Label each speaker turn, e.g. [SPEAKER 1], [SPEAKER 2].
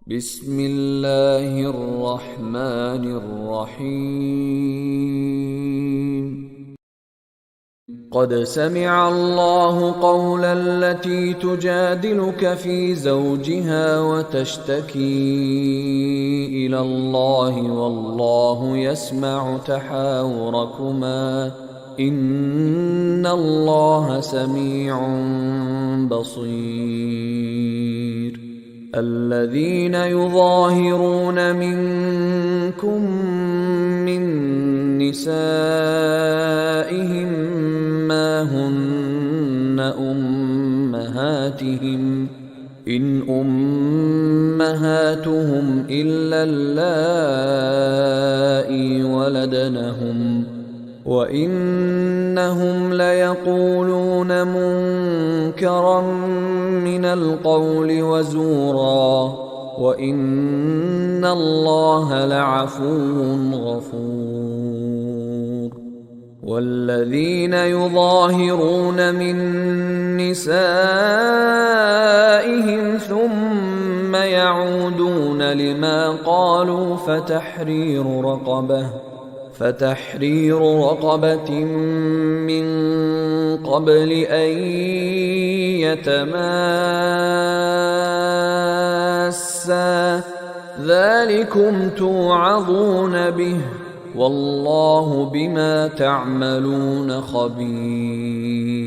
[SPEAKER 1] بسم الله الرحمن الرحيم قد سمع الله قول التي تجادلك في زوجها وتشتكي إلى الله والله يسمع تحاوركما إن الله سميع بصير الذين يظاهرون منكم من نسائهم ما هن أمهاتهم إن أمهاتهم إلا اللائي ولدنهم وإنهم ليقولون منكرا من القول وزورا وإن الله لعفو غفور والذين يظاهرون من نسائهم ثم يعودون لما قالوا فتحرير رقبة من قبل أن يتماسا ذلكم توعظون به والله بما تعملون خبير